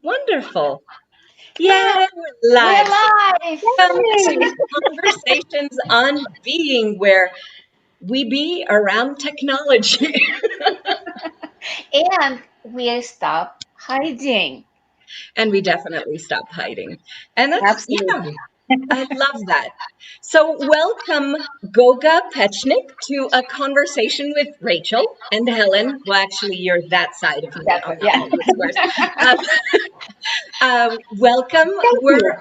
Wonderful. Yeah, we're live. Welcome to Conversations on Being, where we be around technology. And we stop hiding. And we definitely stop hiding. And that's, Absolutely. yeah, I love that. So welcome Goga Pečnik to a conversation with Rachel and Helen. Well, actually, you're that side of me on all the squares. Welcome. We're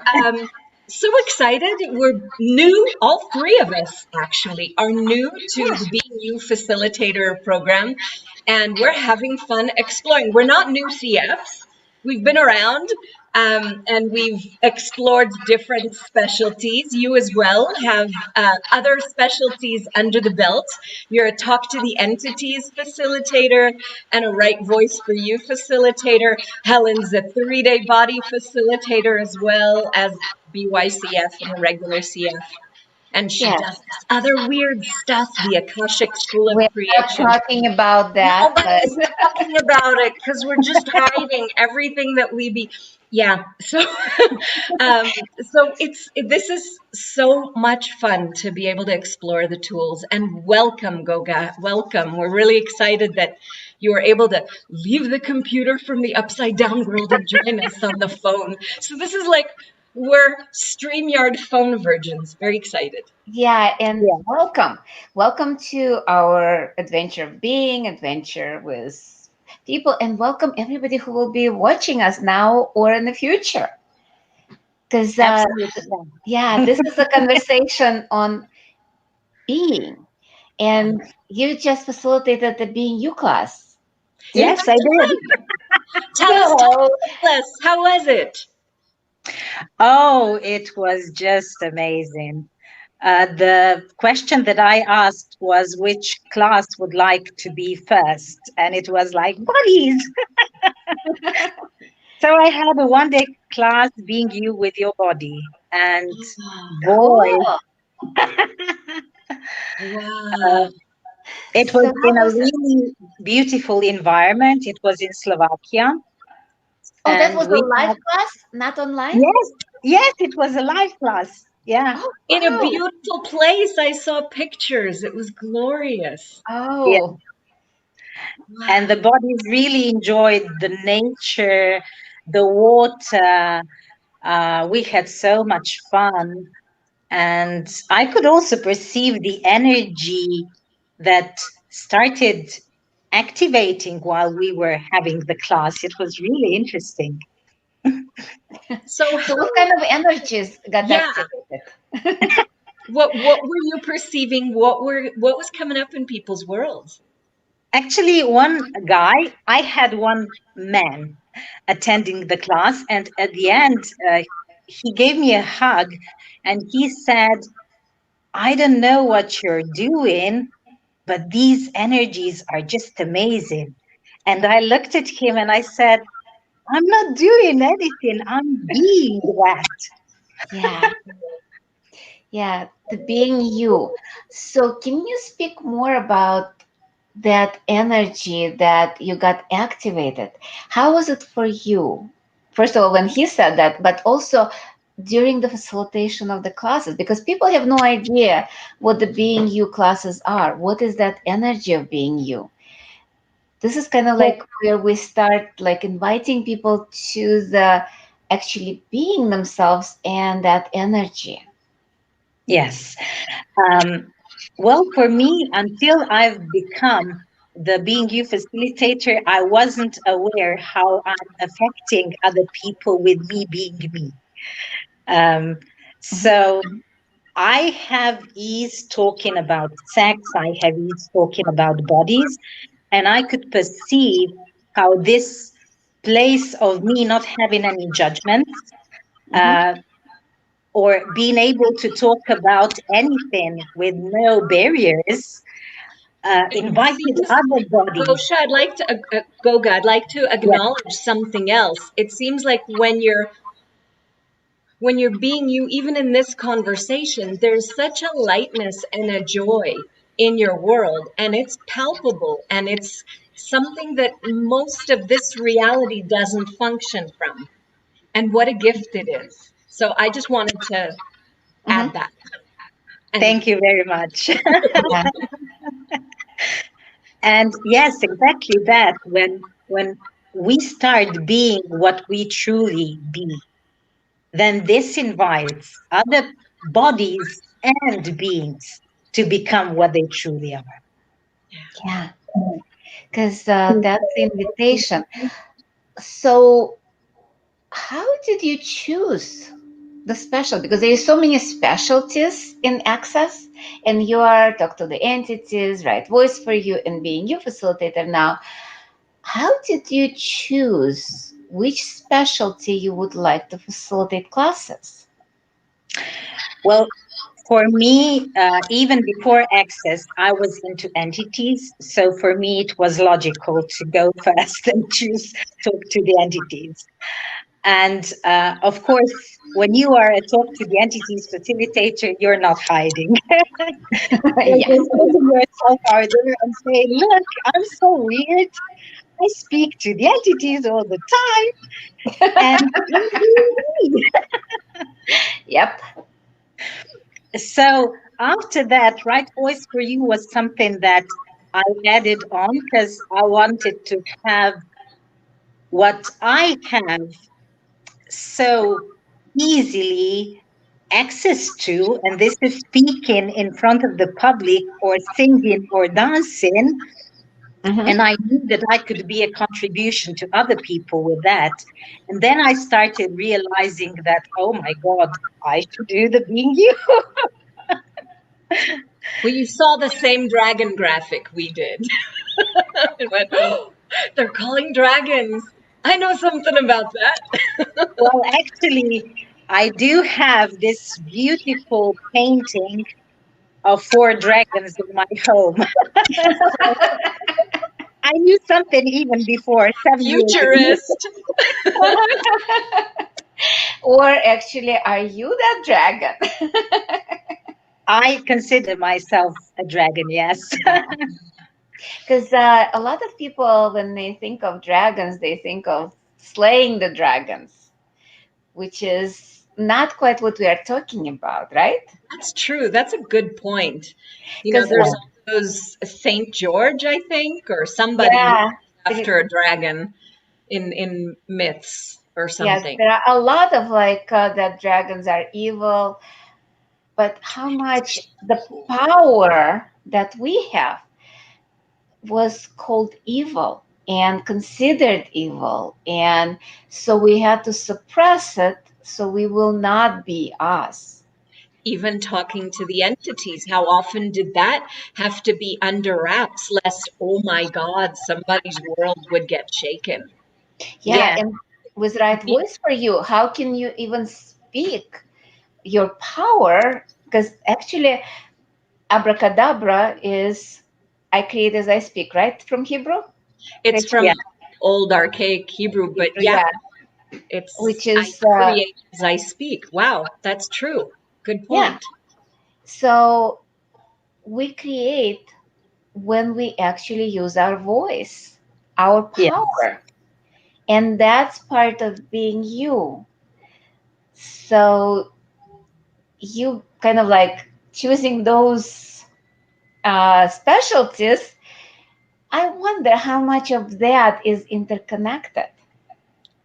so excited. We're new. All three of us actually are new to the Being You Facilitator program, and we're having fun exploring. We're not new CFs. We've been around and we've explored different specialties. You as well have other specialties under the belt. You're a Talk to the Entities facilitator and a Right Voice for You facilitator. Helen's a 3-day body facilitator as well as BYCF and a regular CF. And she does other weird stuff, the Akashic School of Creation. We're not talking about that. Nobody's talking about it because we're just hiding everything that we be. Yeah. So, this is so much fun to be able to explore the tools. And welcome, Goga. Welcome. We're really excited that you were able to leave the computer from the upside down world and join us on the phone. So this is like, we're StreamYard phone virgins. Very excited. Yeah, and welcome. Welcome to our adventure of being, adventure with people, and welcome everybody who will be watching us now or in the future. Because, this is a conversation on being. And you just facilitated the Being You class. Yes, I did. Tell us, how was it? Oh, it was just amazing. The question that I asked was which class would like to be first, and it was like bodies. So I had a 1-day class being you with your body, and boy, it was in a really beautiful environment. It was in Slovakia. Oh, that was a live class, not online? Yes, it was a live class. Yeah. Oh, in a beautiful place. I saw pictures. It was glorious. Oh. Yeah. Wow. And the bodies really enjoyed the nature, the water. We had so much fun. And I could also perceive the energy that started activating while we were having the class. It was really interesting. So what kind of energies got activated? What were you perceiving? What was coming up in people's worlds? Actually, one guy, I had one man attending the class, and at the end, he gave me a hug and he said, I don't know what you're doing, but these energies are just amazing. And I looked at him and I said, I'm not doing anything. I'm being that. Yeah, the being you. So can you speak more about that energy that you got activated? How was it for you? First of all, when he said that, but also during the facilitation of the classes, because people have no idea what the being you classes are. What is that energy of being you? This is kind of like where we start like inviting people to the actually being themselves and that energy. Yes. Well, for me, until I've become the Being You facilitator, I wasn't aware how I'm affecting other people with me being me. So I have ease talking about sex, I have ease talking about bodies, and I could perceive how this place of me not having any judgments, or being able to talk about anything with no barriers, invited other bodies. Goga, I'd like to acknowledge something else. It seems like when you're being you, even in this conversation, there's such a lightness and a joy in your world, and it's palpable, and it's something that most of this reality doesn't function from. and what a gift it is. So I just wanted to add that. And Thank you very much. Yeah. And yes, exactly that. When we start being what we truly be, then this invites other bodies and beings to become what they truly are. Yeah. Because that's the invitation. So, how did you choose the special? Because there's so many specialties in Access, and you are talk to the entities, right voice for you, and being you facilitator now. How did you choose which specialty you would like to facilitate classes? Well, for me, even before Access, I was into entities. So for me, it was logical to go first and choose talk to the entities. And of course, when you are a talk to the entities facilitator, you're not hiding. You're Yeah. just putting yourself out there and saying, look, I'm so weird. I speak to the entities all the time. And Yep. so after that, right voice for you was something that I added on because I wanted to have what I have so easily access to, and this is speaking in front of the public or singing or dancing. Mm-hmm. And I knew that I could be a contribution to other people with that. And then I started realizing that, oh my God, I should do the being you. well, you saw the same dragon graphic we did. And went, oh, they're calling dragons. I know something about that. Well, actually, I do have this beautiful painting of four dragons in my home. I knew something even before 7 years ago. Futurist. Or actually, are you that dragon? I consider myself a dragon, yes. Because a lot of people, when they think of dragons, they think of slaying the dragons, which is not quite what we are talking about, right? That's true. That's a good point. Because There's those Saint George, I think, or somebody who's yeah, after a dragon in myths or yes, something. there are a lot of like that dragons are evil, but how much the power that we have was called evil and considered evil. And so we had to suppress it so we will not be us. Even talking to the entities, how often did that have to be under wraps, lest, oh my God, somebody's world would get shaken? Yeah, Yeah, and with right voice for you, how can you even speak your power? Because actually, abracadabra is I create as I speak, right? From Hebrew? It's from yeah, old archaic Hebrew, but yeah, Yeah, which it's I is, create as I speak. Wow, that's true. Good yeah. point. So we create when we actually use our voice, our yeah, power. And that's part of being you. So you kind of like choosing those specialties. I wonder how much of that is interconnected.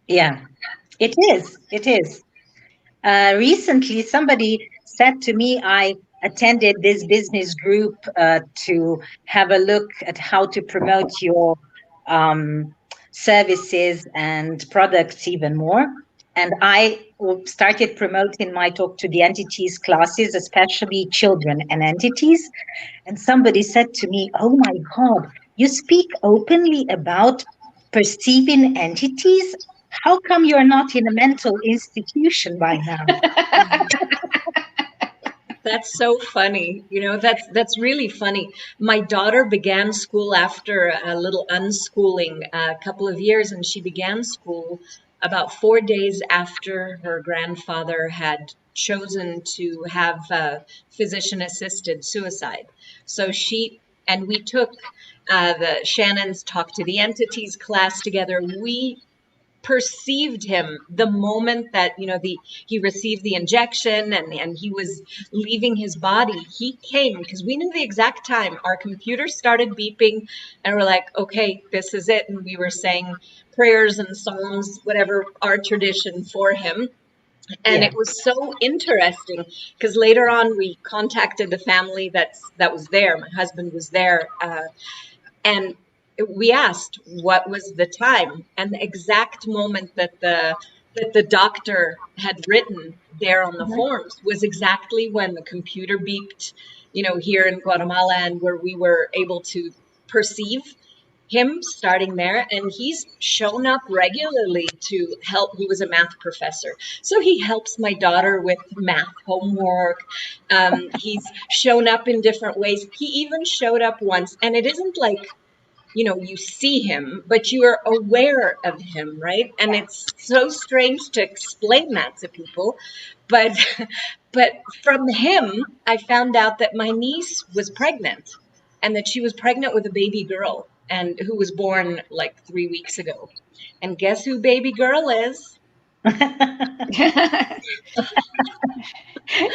yeah. It is. It is. Recently, somebody said to me, I attended this business group to have a look at how to promote your um, services and products even more. And I started promoting my talk to the entities classes, especially children and entities. And somebody said to me, oh my God, you speak openly about perceiving entities? How come you're not in a mental institution by now? That's so funny. That's really funny. My daughter began school after a little unschooling a couple of years, and she began school about 4 days after her grandfather had chosen to have physician-assisted suicide. So we took the Shannon's Talk to the Entities class together. We perceived him the moment that, you know, he received the injection and he was leaving his body. He came because we knew the exact time. Our computer started beeping and we're like, okay, this is it. And we were saying prayers and psalms, whatever our tradition for him. And it was so interesting because later on we contacted the family that was there. My husband was there, and we asked what was the time, and the exact moment that the doctor had written there on the forms was exactly when the computer beeped, you know, here in Guatemala, and where we were able to perceive him starting there. And he's shown up regularly to help. He was a math professor, so he helps my daughter with math homework. He's shown up in different ways. He even showed up once, and it isn't like, you know, you see him, but you are aware of him, right? And it's so strange to explain that to people, but but from him I found out that my niece was pregnant, and that she was pregnant with a baby girl, and who was born like 3 weeks ago. And guess who baby girl is?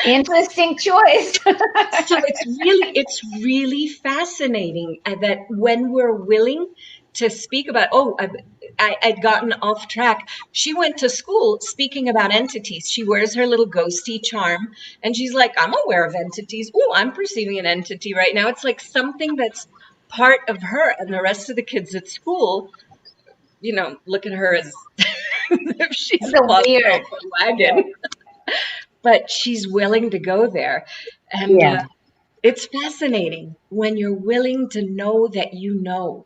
Interesting choice. So it's really fascinating that when we're willing to speak about, I'd gotten off track. She went to school speaking about entities. She wears her little ghosty charm, and she's like, I'm aware of entities. Oh, I'm perceiving an entity right now. It's like something that's part of her, and the rest of the kids at school, you know, look at her as if she's So falling weird. off a wagon. But she's willing to go there. And Yeah. it's fascinating when you're willing to know that you know.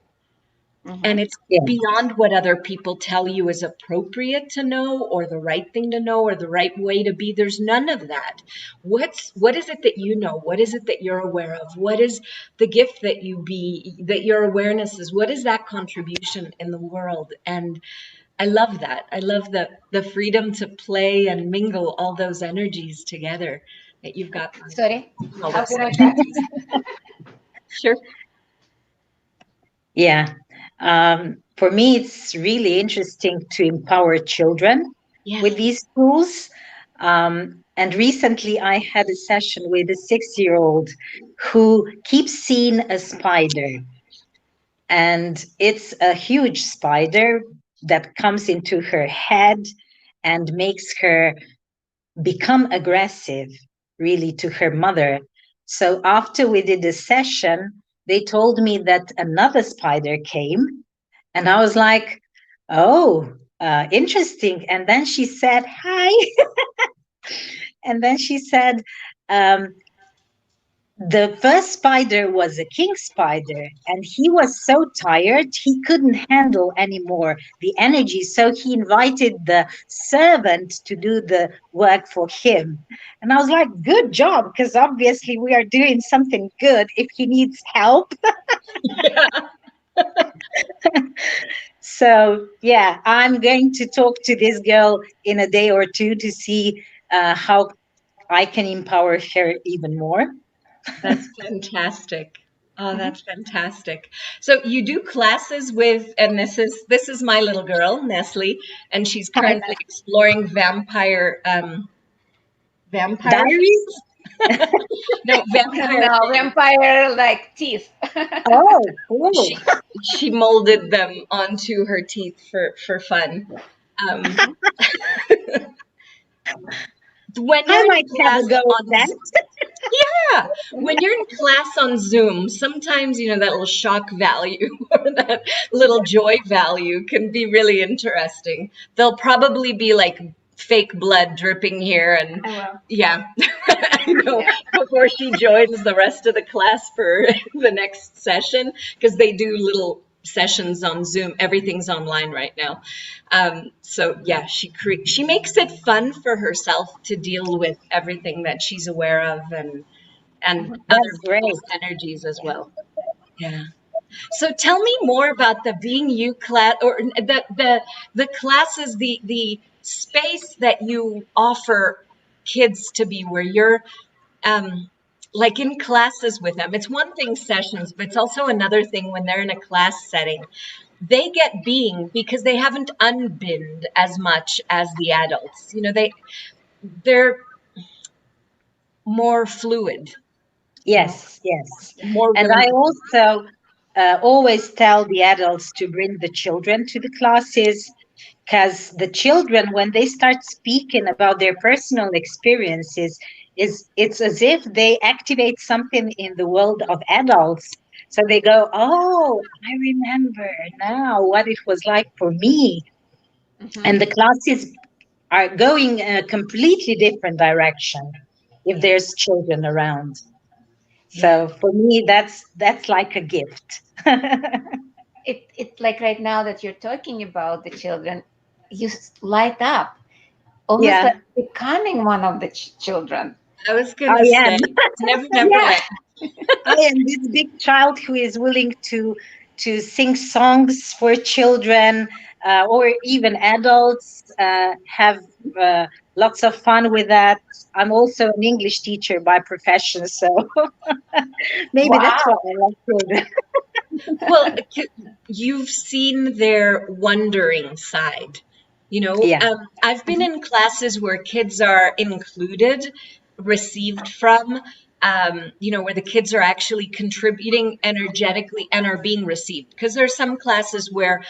And it's Yeah. beyond what other people tell you is appropriate to know, or the right thing to know, or the right way to be. There's none of that. What is it that you know? What is it that you're aware of? What is the gift that that your awareness is? What is that contribution in the world? And I love that. I love the freedom to play and mingle all those energies together that you've got. Sorry, All I'll those be right back. energies. Sure. Yeah. For me, it's really interesting to empower children Yes. with these tools. And recently, I had a session with a 6-year-old who keeps seeing a spider. And it's a huge spider that comes into her head and makes her become aggressive, really, to her mother. So after we did the session, they told me that another spider came, and I was like, oh, interesting. And then she said, hi. And then she said, the first spider was a king spider, and he was so tired he couldn't handle anymore the energy, so he invited the servant to do the work for him. And I was like, good job, because obviously we are doing something good if he needs help. So yeah, I'm going to talk to this girl in a day or two to see how I can empower her even more. That's fantastic. Oh, that's fantastic. So you do classes with, and this is my little girl, Nestle, and she's currently exploring vampire Diaries? no, vampire. No, vampire like teeth. Oh, cool. She molded them onto her teeth for fun. When I you're might in have class a go on at that. Yeah, when you're in class on Zoom, sometimes, you know, that little shock value or that little joy value can be really interesting. There'll probably be like fake blood dripping here, and yeah, I know, before she joins the rest of the class for the next session, because they do little sessions on Zoom. Everything's online right now. So yeah, she makes it fun for herself to deal with everything that she's aware of, and other That's great. people's energies as well. Yeah. So tell me more about the Being You class, or the classes, the space that you offer kids to be, where you're like in classes with them. It's one thing sessions, but it's also another thing when they're in a class setting. They get being because they haven't unbinned as much as the adults. You know, they're more fluid. Yes, yes. More And willing. I also always tell the adults to bring the children to the classes, because the children, when they start speaking about their personal experiences, it's as if they activate something in the world of adults. So they go, oh, I remember now what it was like for me. And the classes are going in a completely different direction if there's children around. So for me, that's like a gift. It's like right now that you're talking about the children, you light up, almost Yeah, like becoming one of the children. I was I gonna say, am. never Yeah. end. I am this big child who is willing to sing songs for children, or even adults. Have lots of fun with that. I'm also an English teacher by profession, so maybe that's why Wow. I love children. Well, you've seen their wondering side. You know, Yeah, I've been in classes where kids are included, received from, you know, where the kids are actually contributing energetically and are being received. Because there are some classes where,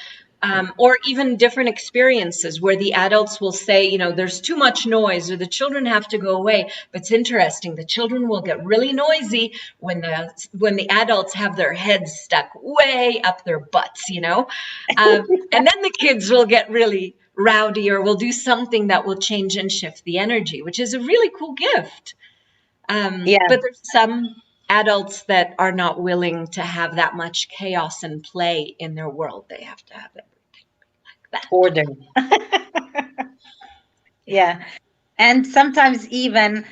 or even different experiences where the adults will say, you know, there's too much noise or the children have to go away. But it's interesting, the children will get really noisy when the adults have their heads stuck way up their butts, you know, and then the kids will get really rowdy or will do something that will change and shift the energy, which is a really cool gift. yeah, But there's some adults that are not willing to have that much chaos and play in their world. They have to have everything like that. order. Yeah, and sometimes even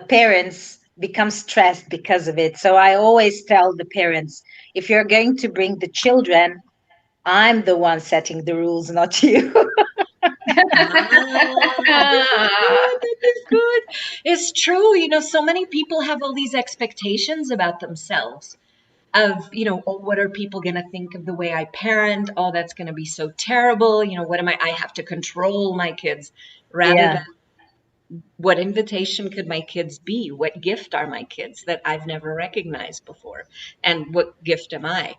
parents become stressed because of it. So I always tell the parents, if you're going to bring the children, I'm the one setting the rules, not you. This is good. This is good. It's true. You know, so many people have all these expectations about themselves of, you know, oh, what are people going to think of the way I parent? Oh, that's going to be so terrible. You know, what am I have to control my kids rather Yeah, than what invitation could my kids be? What gift are my kids that I've never recognized before? And what gift am I?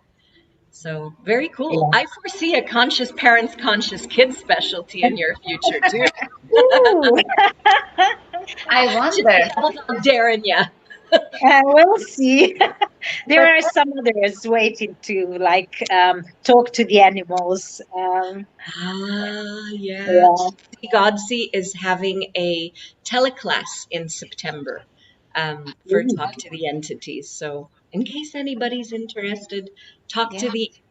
So very cool. yeah. I foresee a conscious parents, conscious kids specialty in your future too. Woo! I Just wonder. double dog daring you. We'll see. There But are some others waiting to like talk to the animals. Yeah. Yeah. Godsey is having a teleclass in September for Ooh. Talk to the Entities. So in case anybody's interested, yeah,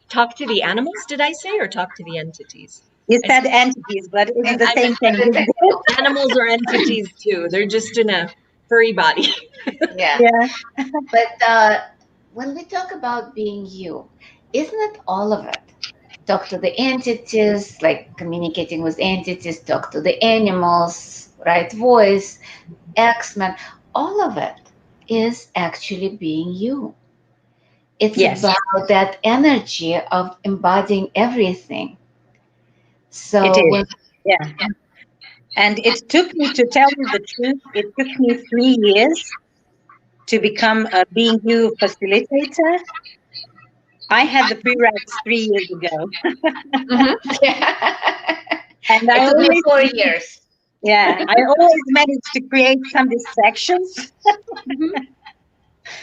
talk to the animals, did I say, or talk to the entities? You I said said entities, but it's and the I same meant thing, isn't it? animals are entities too. They're just in a furry body. yeah. Yeah. But when we talk about being you, isn't it all of it? Talk to the entities, like communicating with entities, talk to the animals, right voice, X-Men, all of it is actually being you. It's Yes, about that energy of embodying everything. it So is. when Yeah. And it took me, to tell you the truth, it took me 3 years to become a Being You facilitator. I had the prereqs 3 years ago. Mhm. And It I took me always, 4 years. yeah, I always managed to create some distractions. Mhm.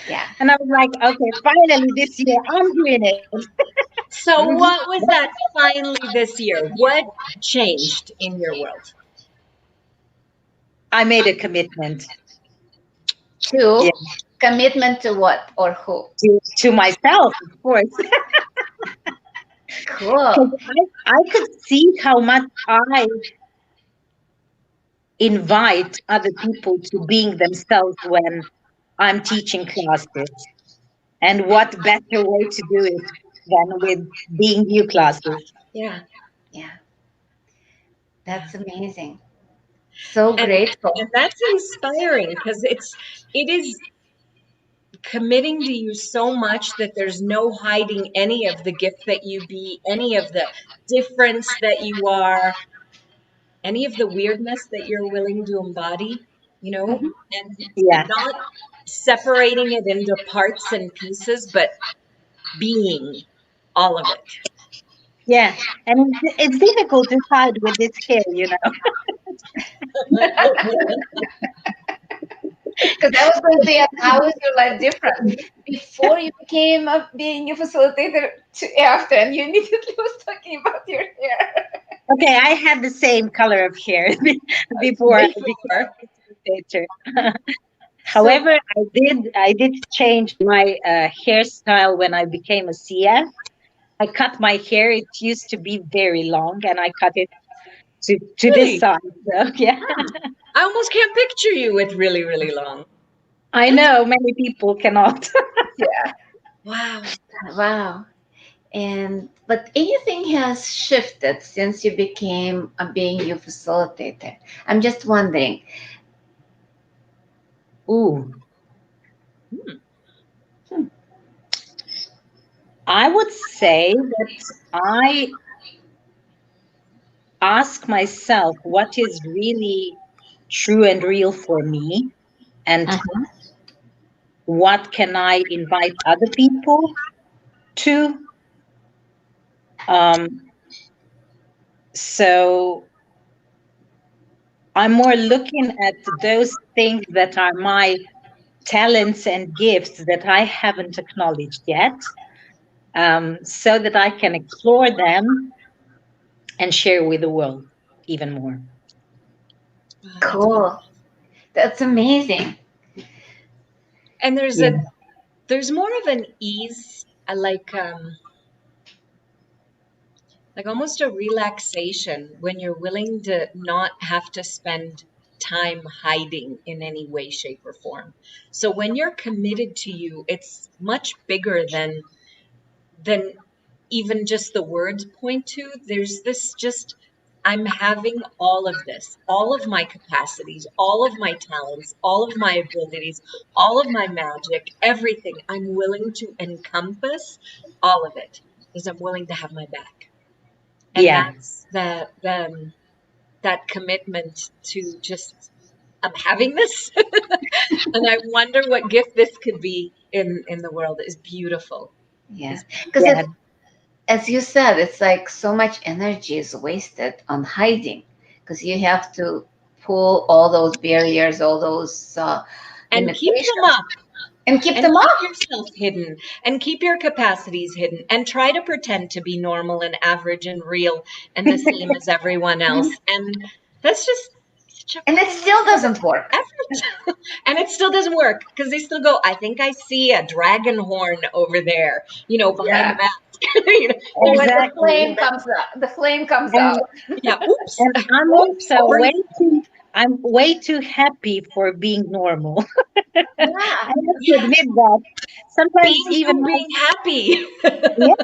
Yeah. And I was like, okay, finally this year I'm doing it. So Mhm. what was that finally this year? What changed in your world? I made a commitment. Yeah, Two, commitment to what or who? to myself, of course. Cool. Because I could see how much I invite other people to being themselves when I'm teaching classes. And what better way to do it than with Being You classes? Yeah. Yeah, Yeah. that's amazing. So And grateful. and that's inspiring because it is committing to you so much that there's no hiding any of the gift that you be, any of the difference that you are, any of the weirdness that you're willing to embody, Mhm. and Yeah. not separating it into parts and pieces, but being all of it. Yeah. And it's difficult to hide with this hair, you know. Because I was going to ask, how is your life different before you became being a facilitator to after? And you immediately was talking about your hair. Okay, I had the same color of hair before I became Before. a facilitator. So However, I did change my hairstyle when I became a CF. I cut my hair. It used to be very long, and I cut it to this really, side. So, yeah, I almost can't picture you with really, really long. I That's know many people cannot. Yeah. wow. Wow. And but anything has shifted since you became a being you facilitator. I'm just wondering. Ooh, Hmm. Hmm. I would say that I ask myself what is really true and real for me, and Uh-huh. what can I invite other people to. Um, so I'm more looking at those things that are my talents and gifts that I haven't acknowledged yet, so that I can explore them and share with the world even more. Wow, that's beautiful. Cool. That's amazing. And Yeah. there's more of an ease, like almost a relaxation when you're willing to not have to spend time hiding in any way, shape, or form. So when you're committed to you, it's much bigger than even just the words point to. There's this just, I'm having all of this, all of my capacities, all of my talents, all of my abilities, all of my magic, everything. I'm willing to encompass all of it because I'm willing to have my back. And Yeah. that's that commitment to just, I'm having this. And I wonder what gift this could be in the world is beautiful. Yeah. Is Because Yeah. as you said, it's like so much energy is wasted on hiding because you have to pull all those barriers, all those and keep them limitations, up and keep and them keep up. yourself hidden and keep your capacities hidden and try to pretend to be normal and average and real and the same as everyone else. And that's just such a And it fucking still waste of doesn't work. effort. And it still doesn't work because they still go, I think I see a dragon horn over there, behind the Yeah. mask. you know, Or there's when the Exactly. flame comes out, the flame comes And out. yeah, oops, and I'm oops, also sorry. way too happy for being normal. I Yeah. have to Yeah, admit that. Sometimes being even you being happy. yeah,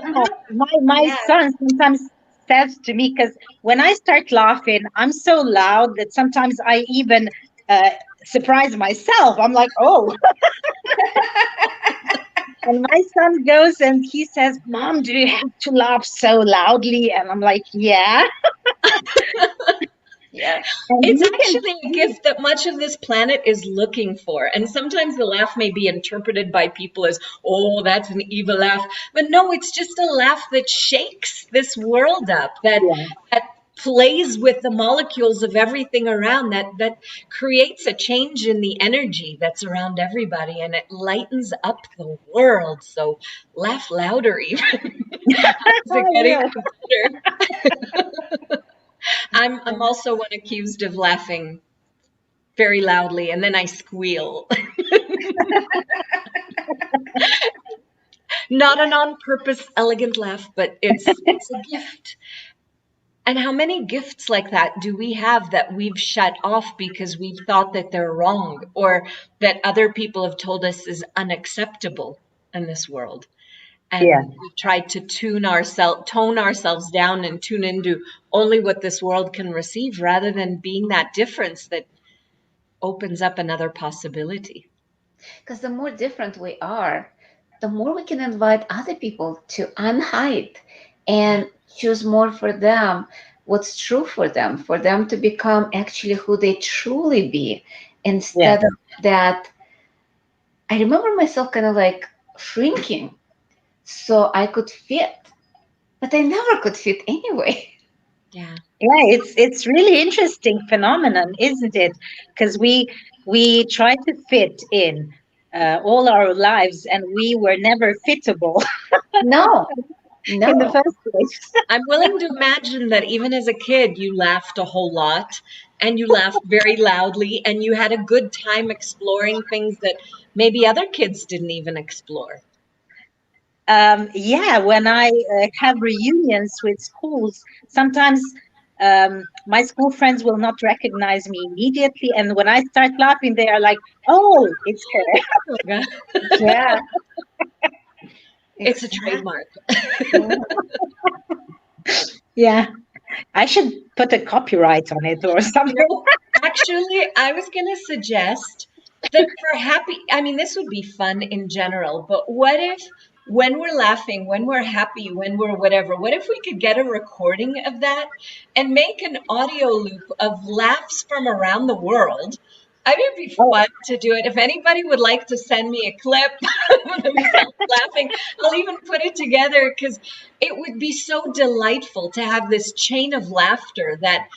my Yeah. son sometimes says to me, because when I start laughing, I'm so loud that sometimes I even uh, surprise myself. I'm like, oh. And my son goes and he says, Mom, do you have to laugh so loudly? And I'm like, yeah. Yeah. And It's he can, actually a gift that much of this planet is looking for. And sometimes the laugh may be interpreted by people as, oh, that's an evil laugh. But no, it's just a laugh that shakes this world up, yeah, that plays with the molecules of everything around, that creates a change in the energy that's around everybody, and it lightens up the world. So laugh louder even. How's it I getting will. better? I'm also one accused of laughing very loudly and then I squeal. Not an on purpose elegant laugh, but it's a gift. And how many gifts like that do we have that we've shut off because we've thought that they're wrong or that other people have told us is unacceptable in this world? Yeah, And we've tried to tone ourselves down and tune into only what this world can receive rather than being that difference that opens up another possibility. Because the more different we are, the more we can invite other people to unhide and choose more for them, what's true for them to become actually who they truly be, instead of that. I remember myself kind of like shrinking so I could fit, but I never could fit anyway. Yeah. Yeah, it's really interesting phenomenon, isn't it? Because we try to fit in all our lives, and we were never fittable No, in the no. first place. I'm willing to imagine that even as a kid, you laughed a whole lot and you laughed very loudly and you had a good time exploring things that maybe other kids didn't even explore. Yeah, when I have reunions with schools, sometimes my school friends will not recognize me immediately, and when I start laughing, they are like, "Oh, it's her." Goga. Yeah, It's a exactly. trademark. Yeah. Yeah, I should put a copyright on it or You something. know, actually, I was going to suggest that for happy, I mean, this would be fun in general, but what if when we're laughing, when we're happy, when we're whatever, what if we could get a recording of that and make an audio loop of laughs from around the world? I mean, it'd be Oh, fun to do it. If anybody would like to send me a clip of themselves laughing, I'll even put it together because it would be so delightful to have this chain of laughter that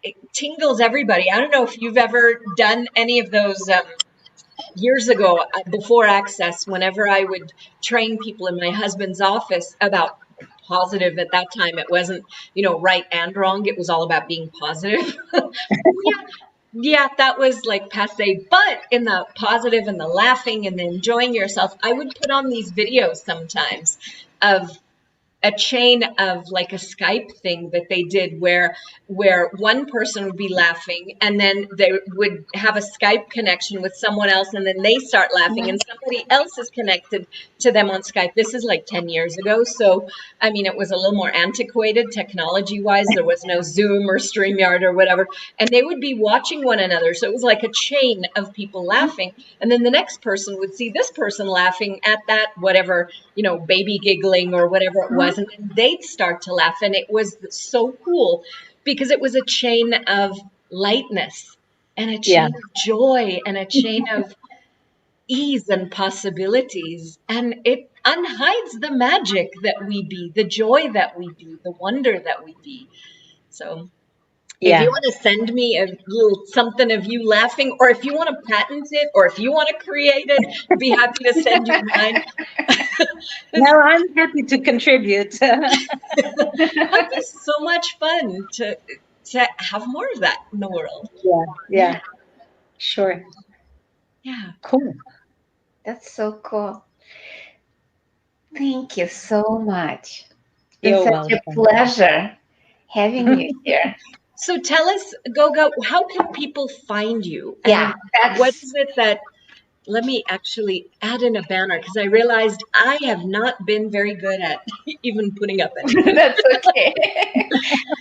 it tingles everybody. I don't know if you've ever done any of those years ago before Access, whenever I would train people in my husband's office about positive at that time. It wasn't, right and wrong. It was all about being positive. Yeah. Yeah, that was like passe. But in the positive and the laughing and the enjoying yourself, I would put on these videos sometimes of a chain of like a Skype thing that they did where one person would be laughing and then they would have a Skype connection with someone else and then they start laughing and somebody else is connected to them on Skype. This is like 10 years ago. So, I mean, it was a little more antiquated technology wise. There was no Zoom or StreamYard or whatever. And they would be watching one another. So it was like a chain of people laughing. And then the next person would see this person laughing at that, whatever, baby giggling or whatever it was. And then they'd start to laugh. And it was so cool because it was a chain of lightness and a yeah, chain of joy and a chain of ease and possibilities. And it unhides the magic that we be, the joy that we be, the wonder that we be. So if you yeah. want to send me a little something of you laughing, or if you want to patent it, or if you want to create it, I'd be happy to send you mine. No, I'm happy to contribute. That'd be so much fun to have more of that in the world. Yeah, yeah, sure. Yeah. Cool. That's so cool. Thank you so much. It's You're been such a welcome. pleasure having you here. So tell us, Goga, how can people find you? Yeah, And what that's is it that, let me actually add in a banner because I realized I have not been very good at even putting up anything. that's okay.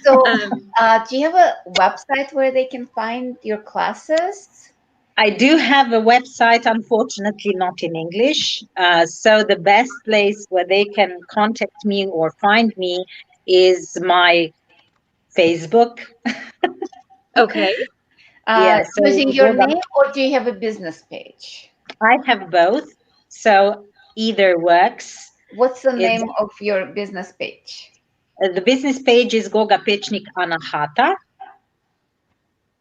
So, Um, do you have a website where they can find your classes? I do have a website, unfortunately not in English. So the best place where they can contact me or find me is my Facebook. okay. Yeah, so Using your Goga, name, or do you have a business page? I have both. So either works. What's the It's name of your business page? the business page is Goga Pečnik Anahata,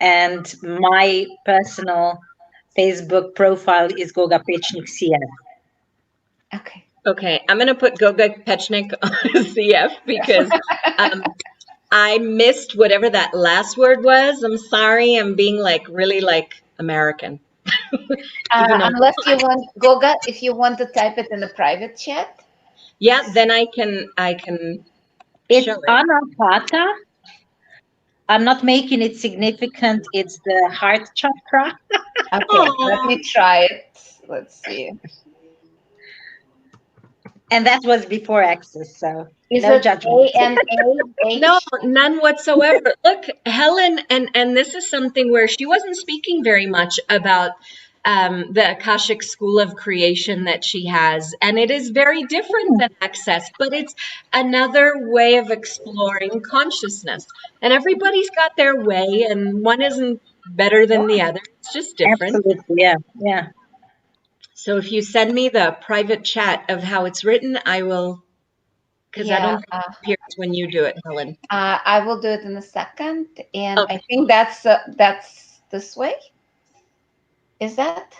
and my personal Facebook profile is Goga Pečnik CF. Okay. Okay. I'm going to put Goga Pečnik on CF because I missed whatever that last word was. I'm sorry. I'm being really American. Even though, Unless you want, Goga, if you want to type it in the private chat. yeah, then I can It's show it. Anahata. I'm not making it significant. It's the heart chakra. Okay, let Aw. me try it. Let's see. And that was before access, so Is no it judgment. ANAH? No, none whatsoever. Look, Helen, and this is something where she wasn't speaking very much about the Akashic School of Creation that she has. And it is very different than Access, but it's another way of exploring consciousness. And everybody's got their way, and one isn't better than the other. It's just different. Absolutely. Yeah. Yeah. So if you send me the private chat of how it's written, I will, because I don't think it appears when you do it, Helen. I will do it in a second, and Okay. I think that's this way. Is that?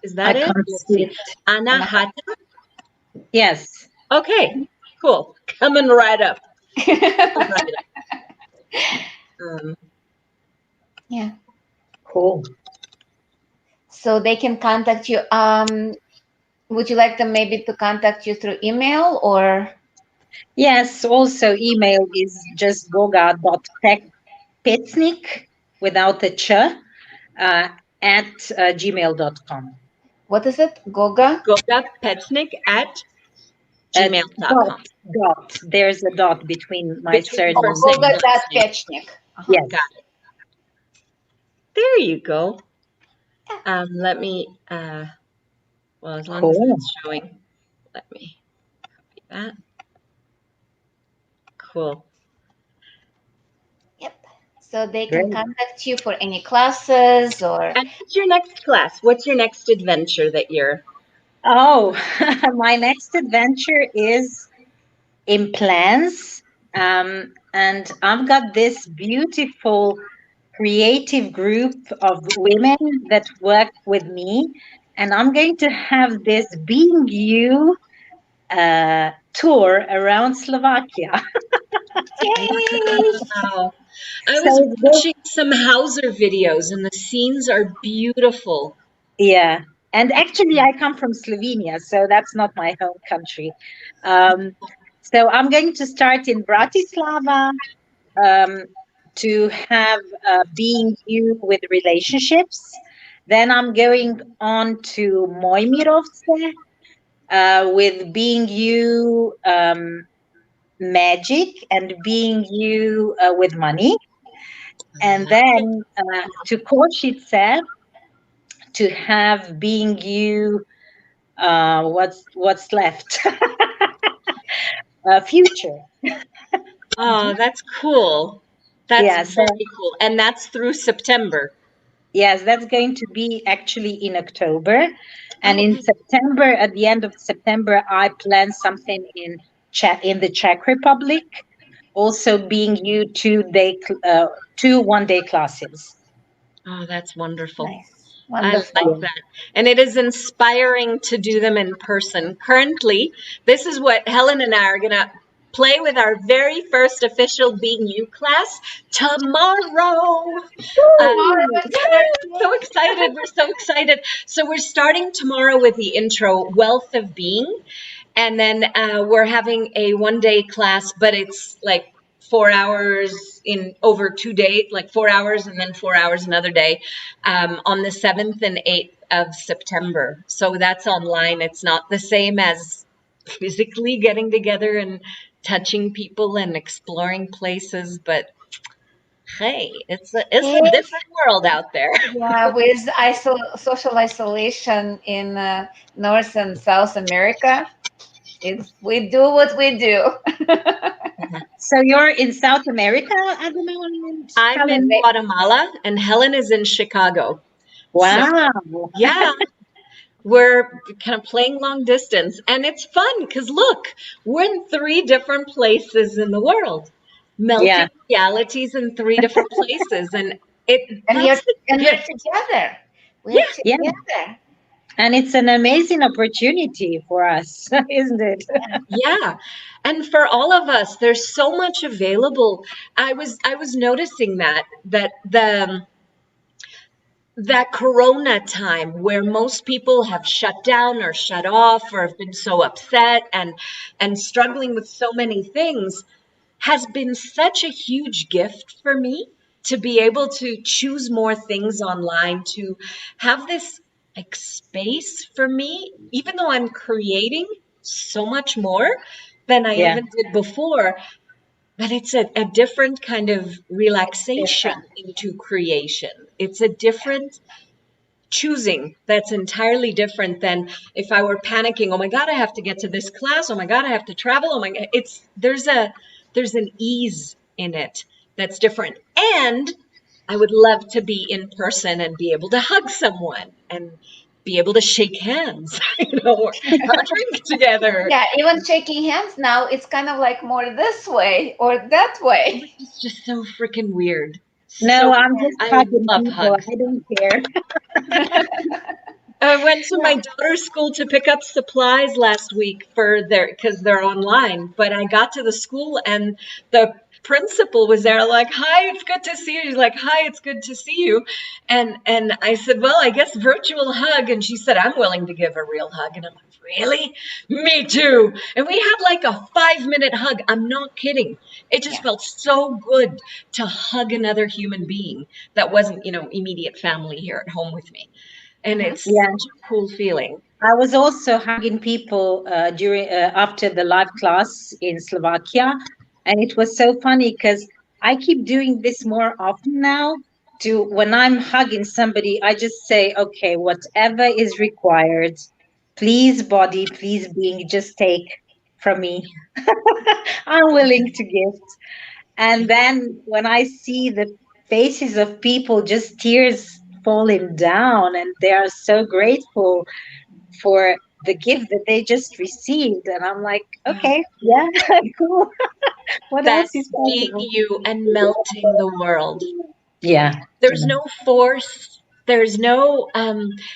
Is that I it? can't Let's see see. it. Anahata? Yes. Okay, cool. Coming right up. Yeah. Cool. So they can contact you. Would you like them maybe to contact you through email or? Yes. Also, email is just goga.pečnik without the ch at gmail.com. What is it? Goga? Goga Pečnik at gmail.com. Dot. There's a dot between my surname. first name and last name. Goga.Pečnik. Yes. Got it. There you go. Let me, well, as long as it's showing, let me copy that. Cool. Yep. So they can contact you for any classes or. And what's your next class? What's your next adventure that you're? Oh, my next adventure is in plans. And I've got this beautiful creative group of women that work with me. And I'm going to have this Being You tour around Slovakia. Wow. I was watching some Hauser videos and the scenes are beautiful. Yeah. And actually, I come from Slovenia, so that's not my home country. So I'm going to start in Bratislava to have Being You with relationships. Then I'm going on to Mojmirovce with Being You magic and Being You with money. And then to Košice to have Being You what's left future. Oh, that's cool. That's very cool. And that's through September. Yes, that's going to be actually in October. And in September, at the end of September, I plan something in the Czech Republic, also Being You 2 one-day classes. Oh, that's wonderful. Nice. Wonderful. I like that. And it is inspiring to do them in person. Currently, this is what Helen and I are going to play with our very first official Being You class tomorrow. We're so excited. We're so excited. So we're starting tomorrow with the intro, Wealth of Being. And then we're having a one-day class, but it's like 4 hours in over 2 days, like 4 hours and then 4 hours another day on the 7th and 8th of September. So that's online. It's not the same as physically getting together and touching people and exploring places, but hey, it's a different world out there. Yeah, with social isolation in North and South America, we do what we do. So you're in South America at the moment? I'm in Guatemala, and Helen is in Chicago. Wow. So, yeah. We're kind of playing long distance, and it's fun because look, we're in 3 different places in the world, melting realities in 3 different places, and we're together. We're together. And it's an amazing opportunity for us, isn't it? Yeah. And for all of us, there's so much available. I was noticing that that Corona time where most people have shut down or shut off or have been so upset and struggling with so many things has been such a huge gift for me to be able to choose more things online, to have this like space for me, even though I'm creating so much more than I even did before. But it's a different kind of relaxation into creation. It's a different choosing that's entirely different than if I were panicking. Oh my God, I have to get to this class. Oh my God, I have to travel. Oh my God, there's an ease in it that's different. And I would love to be in person and be able to hug someone and be able to shake hands, or have a drink together. Yeah, even shaking hands now, it's kind of like more this way or that way. It's just so freaking weird. No, I'm just I hugging love people. hugs. I don't care. I went to my daughter's school to pick up supplies last week because they're online. But I got to the school and the principal was there, like, "Hi, it's good to see you." She's like, "Hi, it's good to see you." And I said, "Well, I guess virtual hug." And she said, "I'm willing to give a real hug." And I'm like, "Really? Me too." And we had like a 5-minute hug. I'm not kidding. It just felt so good to hug another human being that wasn't, immediate family here at home with me. And it's Yeah. such a cool feeling. I was also hugging people during after the live class in Slovakia, and it was so funny because I keep doing this more often now. When I'm hugging somebody, I just say, "Okay, whatever is required, please, body, please, being, just take from me. I'm willing to gift." And then when I see the faces of people, just tears falling down, and they are so grateful for the gift that they just received. And I'm like, okay, yeah, cool. What else That's is being possible? you and melting the world. Yeah. There's no force. There's no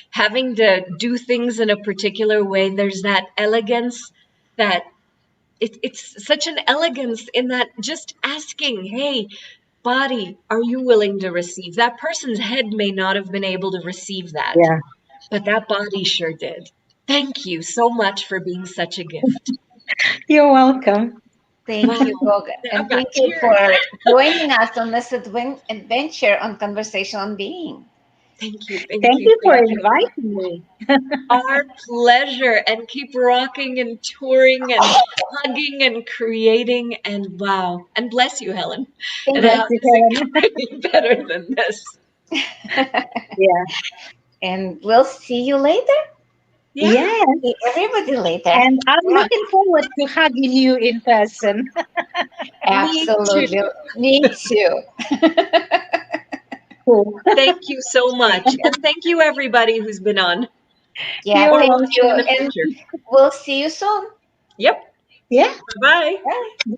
having to do things in a particular way. There's that elegance that it's such an elegance in that just asking, "Hey, body, are you willing to receive?" That person's head may not have been able to receive that, Yeah. but that body sure did. Thank you so much for being such a gift. You're welcome. Thank Wow. you, Goga. I've And got thank you tears. for joining us on this adventure on Conversation on Being. Thank you. Thank you for inviting me. Our pleasure. And keep rocking and touring and hugging and creating. And wow. And bless you, Helen. Thank And you. Bless how you, does Helen. it get any better than this? Yeah. And we'll see you later. Yeah. Yes. See everybody later. And I'm Yeah, looking forward to hugging you in person. absolutely. Me too. Cool. Thank you so much. And thank you, everybody who's been on Yeah, You're or thank watching you. in the And future. we'll see you soon. Yep. Yeah. Bye. Bye.